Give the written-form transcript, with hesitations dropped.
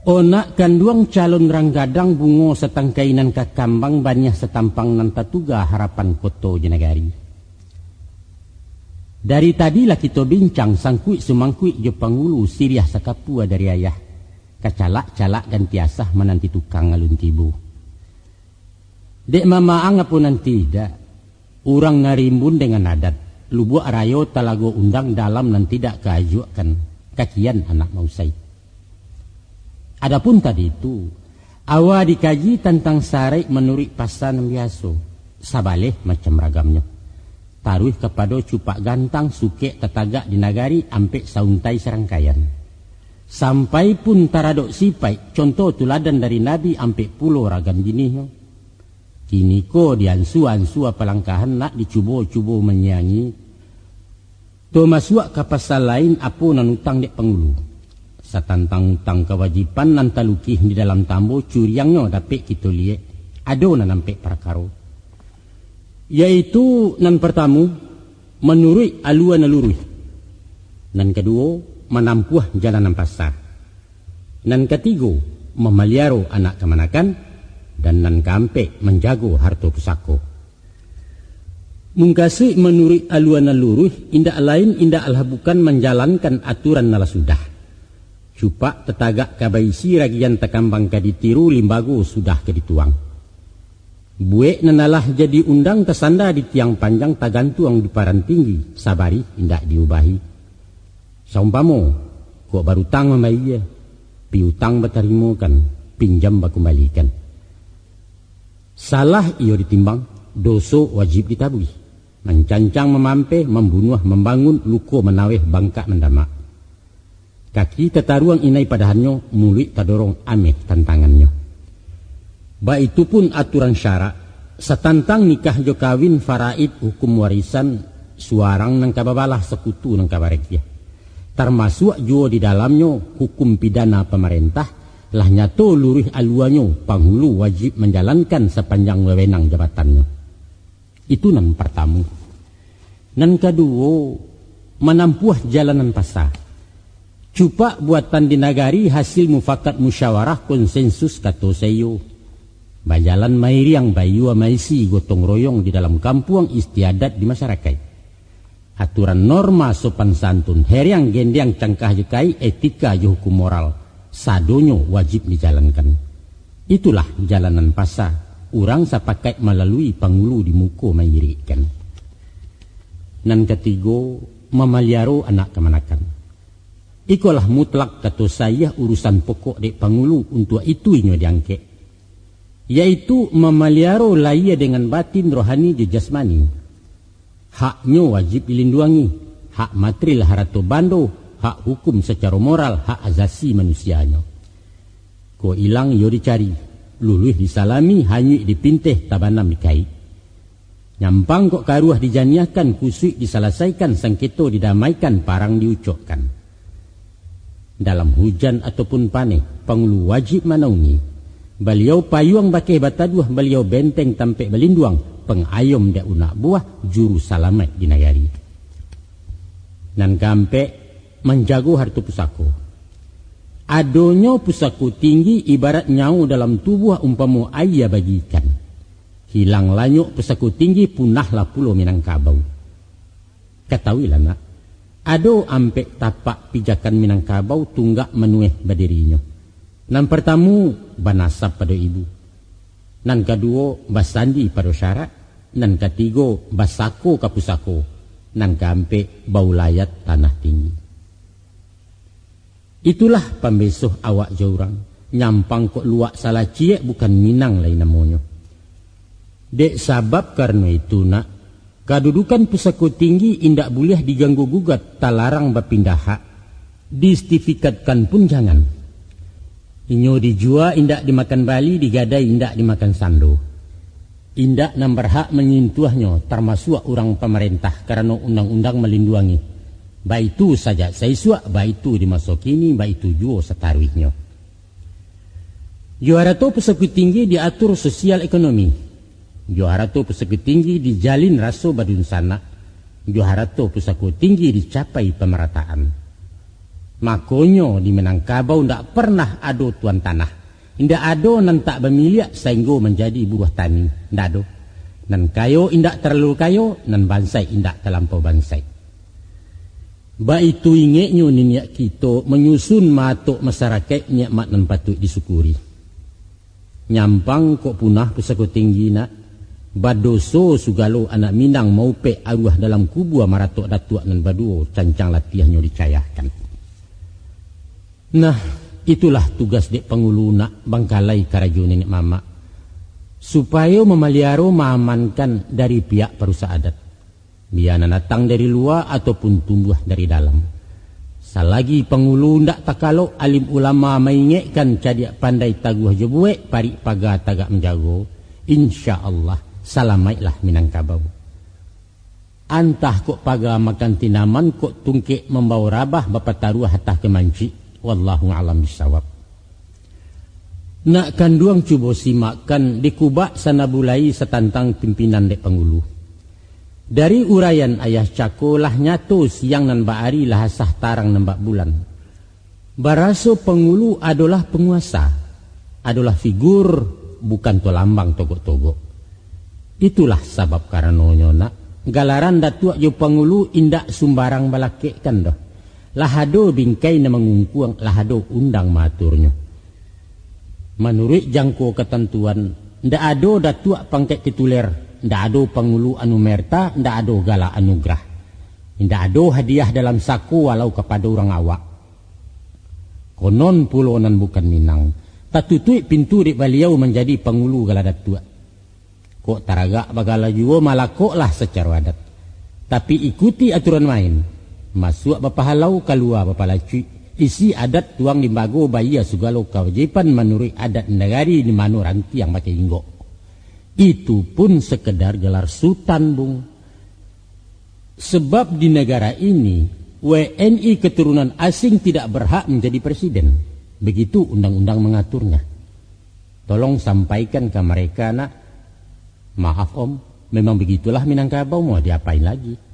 Onak kanduang calon ranggadang bungo setangkainan kakambang banyak setampang nan tatuga harapan koto jenagari. Dari tadilah kita bincang sangkui sumangkui jo pangulu siriah sakapua dari ayah. Kacalak-calak gantiasah menanti tukang alun tibu. Dek mama angapun nanti dak. Urang ngarimbun dengan adat. Lubuak rayo talago undang dalam nan tidak keajuakan. Kakian anak mausai. Adapun tadi itu. Awa dikaji tentang sarai menurut pasan biasa. Sabaleh macam ragamnya. Taruh kepada cupak gantang suke tetagak di nagari ampe sauntai serangkaian. Sampai pun taradok sipai contoh tuladan dari Nabi ampe pulau ragam jinihnya. Kini ko diansu-ansu apalangkahan nak dicubo-cubo menyanyi. To masuak ke pasal lain apa nan utang dek pengulu. Satantang-utang kewajiban nan talukih di dalam tambo curiangnya dapat kita lihat. Ado nan ampe perkara. Yaitu nan pertama menurut aluan alurui. Nan kedua menampuh jalanan pasar. Nan ketiga memeliara anak kemanakan. Dan nan keempat menjago harta pusako. Mungkasi menurut aluan alurui indak lain indak alah bukan menjalankan aturan nala sudah. Cupak tetagak kabaisi ragian takambang kaditiru limbago sudah kedituang. Buek nanalah jadi undang kesanda di tiang panjang tagantuang di paran tinggi. Sabari indak diubahi. Saumpamo, kok barutang membayar. Piutang batarimu kan, pinjam bakembalikan. Salah iyo ditimbang, doso wajib ditabui. Mencancang memampe, membunuh, membangun, luko menaweh, bangka mendamak. Kaki tetaruang inai padahannya, mulut tadorong ameh tantangannya. Ba itu pun aturan syarak, setantang nikah jo kawin faraid hukum warisan, suarang nang kababalah sekutu nang kabarekia. Termasuk juga di dalamnya hukum pidana pemerintah, lah nyato luruh aluannya penghulu wajib menjalankan sepanjang wewenang jabatannya. Itu nan pertama. Nan kedua menampuh jalanan pasar. Cupak buatan di nagari hasil mufakat musyawarah konsensus kato seyo. Bajalan mairi yang bayu amaisi gotong royong di dalam kampung istiadat di masyarakat. Aturan norma sopan santun heriang gendang cangkah jekai etika je hukum moral. Sadonyo wajib dijalankan. Itulah jalanan pasar. Urang sapakai melalui pangulu di muko mairikan. Nan ketiga memeliaro anak kemanakan. Ikolah mutlak kata saya urusan pokok dek pangulu untuk itu inyo diangket. Yaitu memeliaro laia dengan batin rohani je jasmani. Haknyo wajib dilindungi. Hak material harato bando. Hak hukum secara moral, hak azasi manusianya. Ko ilang yo dicari, luluh disalami, hanyut dipintih, tabanam dikait. Nyampang kok karuah dijaniahkan, kusuk diselesaikan, sengketo didamaikan, parang diucapkan. Dalam hujan ataupun panen, pengulu wajib manaungi. Beliau payung bakeh bataduah, beliau benteng tampek belinduang, pengayom dak unak buah, juru salamat di nagari. Nan gampek, menjago harta pusako. Adonyo pusako tinggi ibarat nyau dalam tubuh umpamu ayah bagikan. Hilang lanyuk pusako tinggi punahlah pulau Minangkabau. Ketahuilah nak, ado ampek tapak pijakan Minangkabau tunggak menueh badirinya. Nan pertama banasab pada ibu. Nan kedua basandi pada syarat. Nan ketiga basako kapusako. Nan keempat bau layat tanah tinggi. Itulah pembesoh awak jaurang. Nyampang kok luak salah ciek bukan Minang lain namanya. Dek sabab karena itu nak, kedudukan pusako tinggi indak boleh diganggu gugat, tak larang berpindah hak. Distifikatkan pun jangan. Inyo dijual indak dimakan bali, digadai indak dimakan sando. Indak nambar hak menyentuhnya termasuk orang pemerintah karena undang-undang melindungi. Baik itu saja saya suak, baik itu dimasukini, baik itu juga setaruhnya. Juara to pusako tinggi diatur sosial ekonomi. Juara to pusako tinggi dijalin raso badun sana. Juara to pusako tinggi dicapai pemerataan. Makonyo di Minangkabau ndak pernah ada tuan tanah. Indak ada nan tak bermilik sehingga menjadi buruh tani. Ndak ada. Nan kayo indak terlalu kayo, nan bansai indak terlampau bansai. Ba itu ingeknya niat kita menyusun matuk masyarakat nikmat nan patut disyukuri. Nyampang kok punah pusaka tinggi nak. Badoso sugalo anak Minang mau pe arwah dalam kubur maratok datuk nan baduo cancang latihnya dicayahkan. Nah, itulah tugas dek pengulu nak bangkalai karaju nenek mama. Supaya memeliara mengamankan dari pihak perusahaan adat. Biar datang dari luar ataupun tumbuh dari dalam. Selagi pengulu ndak takalo alim ulama mengingatkan cadiak pandai taguh jebuek parik pagar tagak menjago. Insya Allah salamatlah Minangkabau. Antah kok pagar makan tinaman kok tungkek membawa rabah bapa taruh hatah kemanci. Wallahu a'lam bishawab. Nak kanduang cuba simakkan di kubak sana bulai setantang pimpinan dek pengulu. Dari urayan ayah cakolah nyatu siang nan baari lahasah tarang nembak bulan. Baraso pengulu adalah penguasa, adalah figur bukan to lambang togok-togok. Itulah sebab karenanya nak galaran datuk jo pengulu indak sumbarang balakek kan dah. Lahado bingkai na mengungkuang lahado undang maturnya. Menurut jangko ketentuan, ndak ado datuk pangkat tituler, ndak ado pengulu anu merta, ndak ado gala anugerah. Ndak ado hadiah dalam saku walau kepada orang awak. Konon pulonan bukan Minang, tatutui pintu di beliau menjadi pengulu gala datuk. Kok taragak bagala juo malakoklah secara adat. Tapi ikuti aturan main. Masuk bapa halau keluar bapa laci. Isi adat tuang di bago bayar segala kewajiban menurut adat negari di mana ranti yang pakai inggok. Itu pun sekedar gelar sultan bung. Sebab di negara ini WNI keturunan asing tidak berhak menjadi presiden. Begitu undang-undang mengaturnya. Tolong sampaikan ke mereka nak. Maaf om, memang begitulah Minangkabau mau diapain lagi.